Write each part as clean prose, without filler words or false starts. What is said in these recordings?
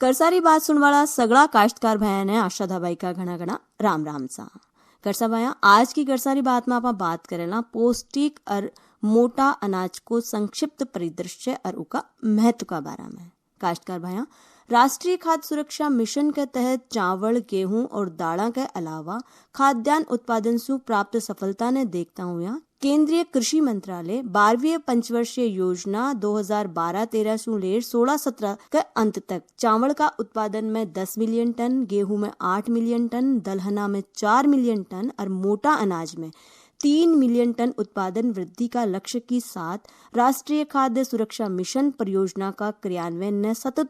करसारी बात सुनवाळा सगळा काश्तकार भायाने आशाधाबाई का घना घना राम राम सा। करसा भाया, आज की करसारी बात में आप बात करेला पौष्टिक और मोटा अनाज को संक्षिप्त परिदृश्य और उसका महत्व का बारे में। काश्तकार भाया, राष्ट्रीय खाद्य सुरक्षा मिशन के तहत चावल, गेहूं और दालों के अलावा खाद्यान्न उत्पादन से प्राप्त सफलता ने देखता हुआ केंद्रीय कृषि मंत्रालय 12वीं पंचवर्षीय योजना 2012-13 से लेकर 16-17 के अंत तक चावल का उत्पादन में 10 मिलियन टन, गेहूं में 8 मिलियन टन, दलहना में 4 मिलियन टन और मोटा अनाज में 3 मिलियन टन उत्पादन वृद्धि का लक्ष्य के साथ राष्ट्रीय खाद्य सुरक्षा मिशन परियोजना का क्रियान्वयन ने सतत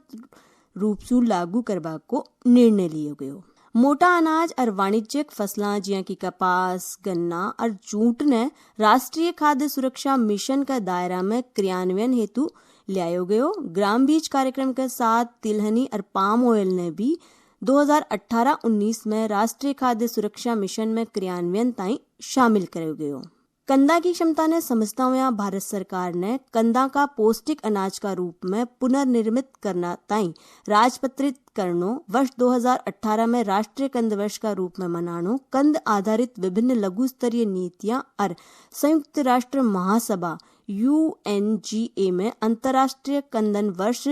रूप से लागू करवा को निर्णय लिया गयो। मोटा अनाज और वाणिज्यिक फसलां जिया की कपास, गन्ना और जूट ने राष्ट्रीय खाद्य सुरक्षा मिशन का दायरा में क्रियान्वयन हेतु लायो गयो। ग्राम बीज कार्यक्रम के साथ तिलहनी और पाम ऑयल ने भी 2018-19 में राष्ट्रीय खाद्य सुरक्षा मिशन में क्रियान्वयन ताई शामिल करो गयो। कंदा की क्षमता ने समझता हुआ भारत सरकार ने कंदा का पौष्टिक अनाज का रूप में पुनर्निर्मित करना ताई राजपत्रित करनो, वर्ष 2018 में राष्ट्रीय कंद वर्ष का रूप में मनानो, कंद आधारित विभिन्न लघु स्तरीय नीतियां और संयुक्त राष्ट्र महासभा UNGA में अंतर्राष्ट्रीय कंदन वर्ष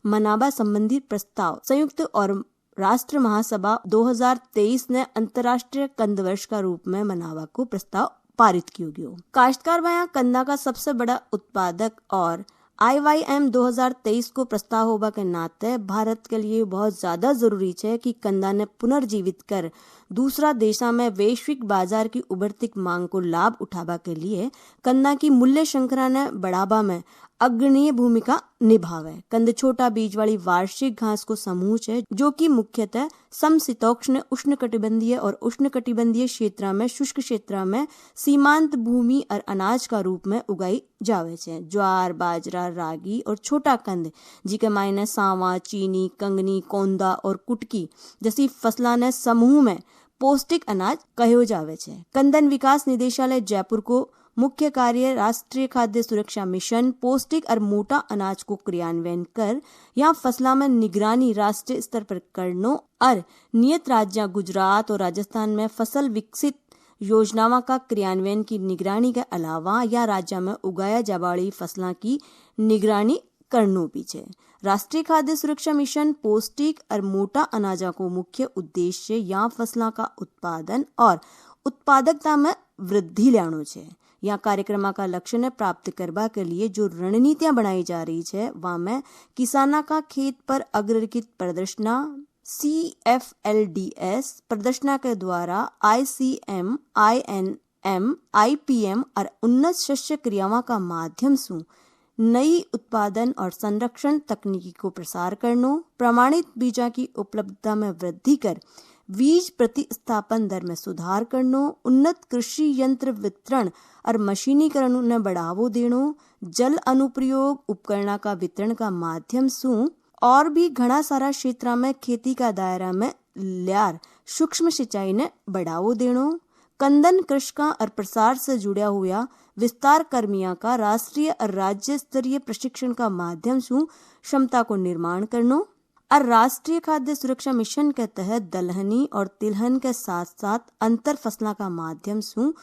मनावा संबंधी प्रस्ताव संयुक्त और राष्ट्र महासभा 2023 ने अंतर्राष्ट्रीय कंद वर्ष का रूप में मनावा को प्रस्ताव पारित किया गया। काश्तकार भाया, कंदा का सबसे बड़ा उत्पादक और IYM 2023 को प्रस्ताव होगा के नाते भारत के लिए बहुत ज्यादा जरूरी है कि कंदा ने पुनर्जीवित कर दूसरा देशा में वैश्विक बाजार की उभरती मांग को लाभ उठावा के लिए कंदा की मूल्य श्रृंखला ने बढ़ावा में अग्रणीय भूमिका निभावे। कंद छोटा बीज वाली वार्षिक घास को समूह है जो कि मुख्यतः समशीतोष्ण, उष्णकटिबंधीय और उष्णकटिबंधीय क्षेत्र में, शुष्क क्षेत्र में सीमांत भूमि और अनाज का रूप में उगाई जावे छे। ज्वार, बाजरा, रागी और छोटा कंद जिके मायने सांवा, चीनी, कंगनी, कोंदा और कुटकी जैसी फसला ने समूह में पौष्टिक अनाज कहो जावे छे। कंदन विकास निदेशालय जयपुर को मुख्य कार्य राष्ट्रीय खाद्य सुरक्षा मिशन पौष्टिक और मोटा अनाज को क्रियान्वयन कर यहाँ फसला में निगरानी राष्ट्रीय स्तर पर करनो और नियत राज्य गुजरात और राजस्थान में फसल विकसित योजनाओं का क्रियान्वयन की निगरानी के अलावा या राज्य में उगाया जावाली फसलों की निगरानी करनो भी है। राष्ट्रीय खाद्य सुरक्षा मिशन पौष्टिक और मोटा अनाजा को मुख्य उद्देश्य या फसलों का उत्पादन और उत्पादकता में वृद्धि लानो है। यह कार्यक्रम का लक्ष्य ने प्राप्त करवा के लिए जो रणनीतियां बनाई जा रही है वह में किसाना का खेत पर अग्रलिखित प्रदर्शना CFLDS प्रदर्शना के द्वारा ICM, INM, IPM और उन्नत शस्य क्रियाओं का माध्यम से नई उत्पादन और संरक्षण तकनीकी को प्रसार करनो, प्रमाणित बीजा की उपलब्धता में वृद्धि कर बीज प्रतिस्थापन दर में सुधार करनो, उन्नत कृषि यंत्र वितरण और मशीनीकरण ने बढ़ावो देनो, जल अनुप्रयोग उपकरणों का वितरण का माध्यम से और भी घना सारा क्षेत्र में खेती का दायरा में ल्यार सूक्ष्म सिंचाई ने बढ़ावो देनो, कंदन कृषि और प्रसार से जुड़ा हुआ विस्तार कर्मियों का राष्ट्रीय और राज्य स्तरीय प्रशिक्षण का माध्यम से क्षमता को निर्माण करनो और राष्ट्रीय खाद्य सुरक्षा मिशन के तहत दलहनी और तिलहन के साथ साथ अंतर फसलों का माध्यम से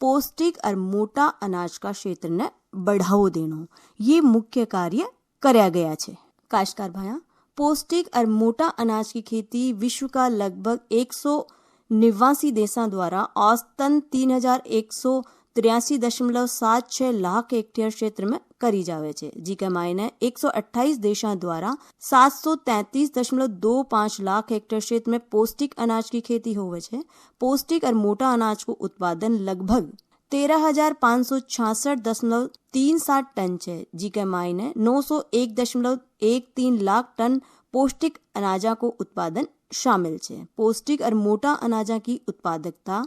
पौष्टिक और मोटा अनाज का क्षेत्र ने बढ़ावो देनो, ये मुख्य कार्य कराया गया है। काश्तकार भाया, पौष्टिक और मोटा अनाज की खेती विश्व का लगभग 189 देशों द्वारा औसतन 3183.76 लाख हेक्टेयर क्षेत्र में करी जावे छे, जिके मायने 128 देशों द्वारा 733.25 लाख हेक्टेयर क्षेत्र में पौष्टिक अनाज की खेती होवे छे। पौष्टिक और मोटा अनाज को उत्पादन लगभग 13,566.37 टन है, जिके मायने 901.13 लाख टन पौष्टिक अनाजा को उत्पादन शामिल है। पौष्टिक और मोटा अनाजा की उत्पादकता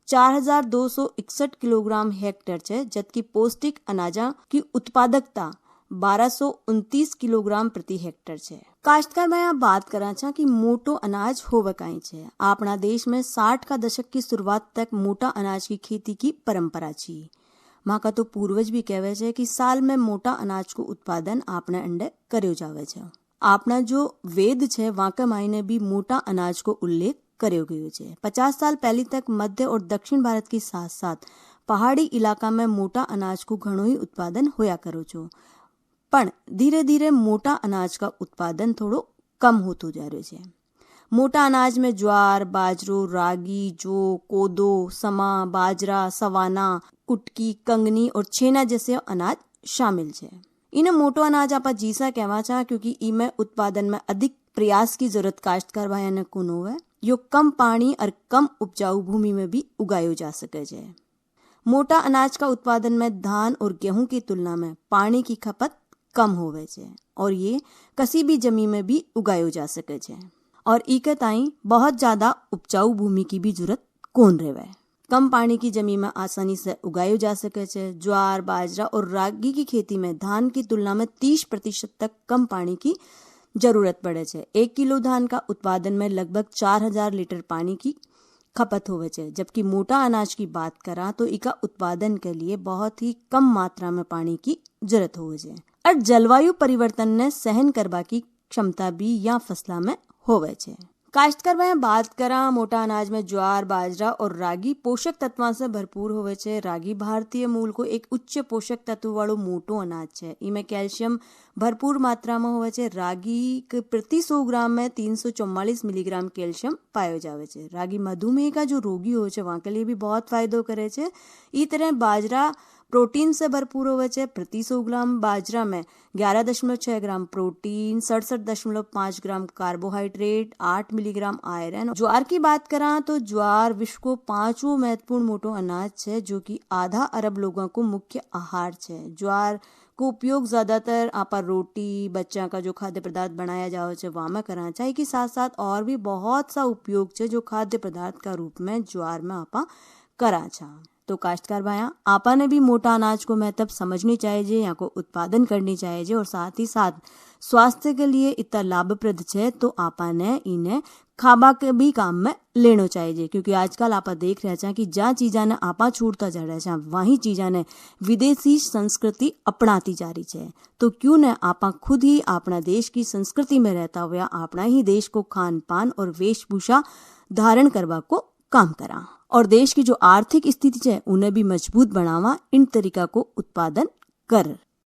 4,261 किलोग्राम हेक्टेयर है, जबकि पौष्टिक अनाजा की उत्पादकता 1229 किलोग्राम प्रति हेक्टेयर है। काश्तकार में आप बात करा छा कि मोटो अनाज होवे काई छे। अपना देश में 60 का दशक की शुरुआत तक मोटा अनाज की खेती की परंपरा छी। माँ का तो पूर्वज भी कहवे छे कि साल में मोटा अनाज को उत्पादन आपने अंडे कर्यो जावे छे। આપણા જો વેદ છે વાંકા માઈને भी मोटा अनाज को उल्लेख કર્યો ગયો છે। 50 साल पहले तक मध्य और दक्षिण भारत के साथ साथ पहाड़ी इलाका में मोटा अनाज को घणो ही उत्पादन होया करो छो, पण धीरे धीरे मोटा अनाज का उत्पादन थोड़ो कम होतो जा रह्यो छे। मोटा अनाज में ज्वार, बाजरो, रागी, जौ, कोदो, समा, बाजरा, सवाना, कुटकी, कंगनी और छेना जैसे अनाज शामिल छे। इन्हें मोटो अनाज आपा जीसा कहवा छा क्योंकि इमें उत्पादन में अधिक प्रयास की जरूरत काश्तकार भाई ने कोन होवे। यो कम पानी और कम उपजाऊ भूमि में भी उगायो जा सके छे। मोटा अनाज का उत्पादन में धान और गेहूं की तुलना में पानी की खपत कम होवे छे और ये कसी भी जमीन में भी उगायो जा सके छे और इके ताई बहुत ज्यादा उपजाऊ भूमि की भी जरूरत कोन रहेवे। कम पानी की जमीन में आसानी से उगायो जा सके छे। ज्वार, बाजरा और रागी की खेती में धान की तुलना में 30% तक कम पानी की जरूरत पड़े छे। 1 किलो धान का उत्पादन में लगभग 4000 लीटर पानी की खपत होवे छे, जबकि मोटा अनाज की बात करा तो इका उत्पादन के लिए बहुत ही कम मात्रा में पानी की जरूरत होवे छे और जलवायु परिवर्तन ने सहन करवा की क्षमता भी या फसला में होवे छे। काश्तकार भाई बात करा मोटा अनाज में ज्वार, बाजरा और रागी पोषक तत्वों से भरपूर होवे छे। रागी भारतीय मूल को एक उच्च पोषक तत्व वाळो मोटो अनाज छे। इमें कैल्शियम भरपूर मात्रा में होवे छे। रागी के प्रति 100 ग्राम में 344 मिलीग्राम कैल्शियम पायो जावे छे। रागी मधुमेह का जो रोगी होवे छे वहां के लिए भी बहुत फायदो करे छे। ई तरह बाजरा प्रोटीन से भरपूर होवे छे। प्रति 100 ग्राम बाजरा में 11.6 gram protein, 67.5 gram carbohydrate, 8 milligram iron. ज्वार की बात करा तो ज्वार विश्व को 5वां महत्वपूर्ण मोटो अनाज छे जो कि आधा अरब लोगों को मुख्य आहार छे। ज्वार को उपयोग ज्यादातर आपा रोटी, बच्चा का जो खाद्य पदार्थ बनाया जाओ छे वहां में करना चाहिए कि साथ साथ और भी बहुत सा उपयोग छे जो खाद्य पदार्थ का रूप में ज्वार में आपा करा छा। तो काश्तकार भाया आपा ने भी मोटा अनाज को महत्व समझनी चाहिए, यहाँ को उत्पादन करनी चाहिए और साथ ही साथ स्वास्थ्य के लिए इतना लाभप्रद है तो आपा ने इन्हें खाबा के भी काम में लेनो चाहिए क्योंकि आजकल आपा देख रहे हैं कि जहाँ चीजा ने आपा छूटता जा रहा है वही चीजा ने विदेशी संस्कृति अपनाती जा रही है। तो क्यों न आपा खुद ही अपना देश की संस्कृति में रहता हुआ अपना ही देश को खान पान और वेशभूषा धारण करवा को काम करा और देश की जो आर्थिक स्थिति है उन्हें भी मजबूत बनावा इन तरीका को उत्पादन कर।